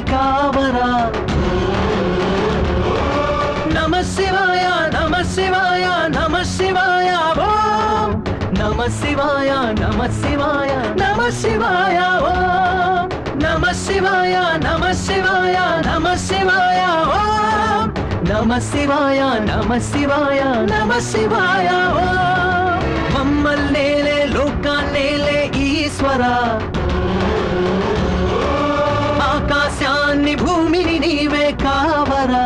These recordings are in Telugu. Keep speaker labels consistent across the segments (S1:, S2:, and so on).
S1: కావరా నమ శివాయ నమ శివాయ నమ శివాయ ఓం నమ శివాయ నమ శివాయ నమ శివాయ ఓం నమ శివాయ నమ శివాయ నమ శివాయ ఓం నమ శివాయ నమ శివాయ నమ శివాయ ఓం మమ్మల్నేలే లోకాన్నేలే ఈశ్వర ఆకాశాన్ని భూమిని నీవే కావరా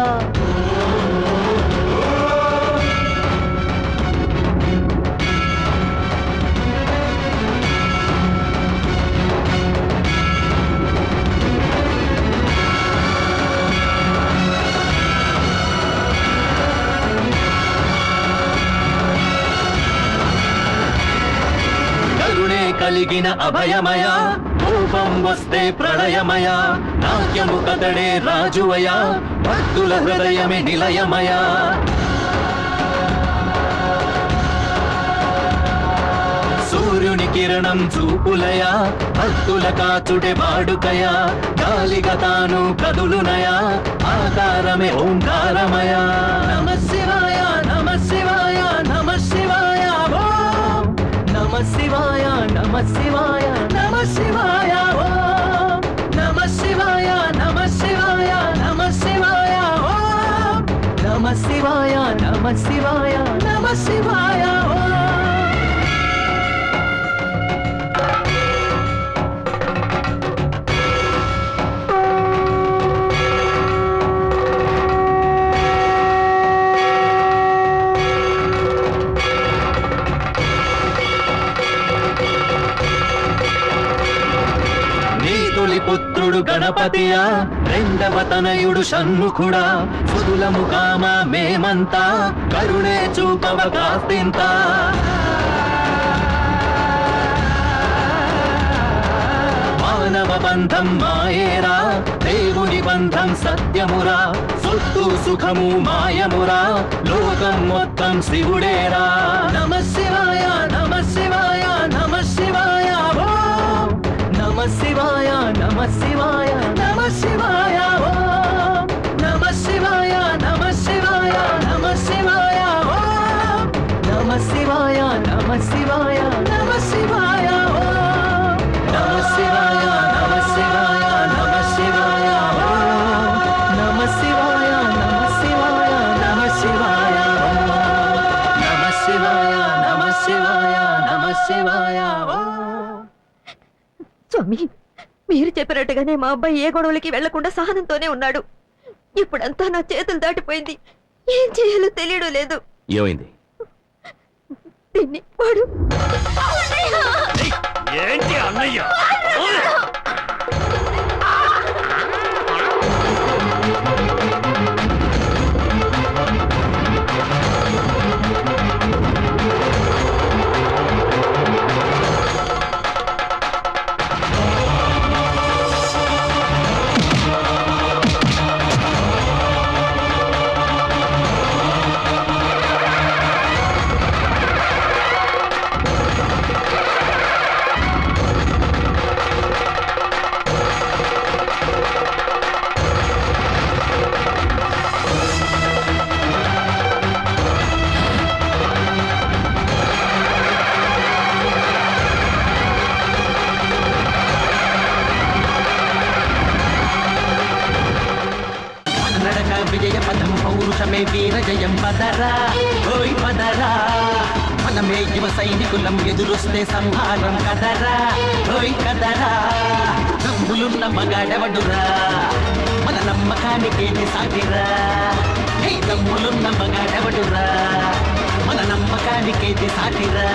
S1: కలిగిన అభయమయ రూపం వస్తే ప్రళయమయ నాట్యము కదడే రాజువయ భక్తుల హృదయమే నిలయమయ సూర్యుని కిరణం చూపులయ భక్తుల కాచుడే వాడుకయ గాలిగా తాను కదులునయ ఆకారమే ఓంకారమయ నమ శివాయ నమ శివాయ నమ శివాయ నమ శివాయ నమ శివాయ నమ శివాయ ఓం నమ శివాయ నమ శివాయ నమ శివాయ ఓం నమ శివాయ నమ శివాయ నమ శివాయ ఓం పుత్రుడు గణపతియా రెండవ తనయుడు షణ్ముఖుడా సుదులము కామ మేమంతా కరుణే చూపవ కాస్తింత మానవ బంధం మాయేరా దేవుని బంధం సత్యమురా సొత్తు సుఖము మాయమురా లోకం మొత్తం శివుడేరా నమ శివాయ నమ శివాయ నమ శివాయ నమ శివాయ నమ శివాయ నమ శివాయ ఓం నమ శివాయ నమ శివాయ నమ శివాయ ఓం నమ శివాయ నమ శివాయ నమ శివాయ ఓం నమ శివాయ నమ శివాయ నమ శివాయ ఓం నమ శివాయ నమ శివాయ నమ శివాయ ఓం నమ శివాయ నమ శివాయ నమ శివాయ ఓం
S2: స్వామి, మీరు చెప్పినట్టుగానే మా అబ్బాయి ఏ గొడవలకి వెళ్లకుండా సహనంతోనే ఉన్నాడు. ఇప్పుడంతా నా చేతులు దాటిపోయింది. ఏం చేయాలో తెలియడం లేదు.
S3: ఏమైంది?
S2: దీన్ని వాడు
S3: ఏంటి అన్నయ్య?
S1: విజయ పదం పౌరుషమే వీర జయం పదరా ఓయ్ పదరా మనమే యువ సైనికులం ఎదురొస్తే సంహారం కదరా ఓయ్ కదరా దమ్ములున్న మగాడవడురా మన నమ్మకానికేది సాటిరా దమ్ములున్న మగాడవడురా మన నమ్మకానికేది సాటిరా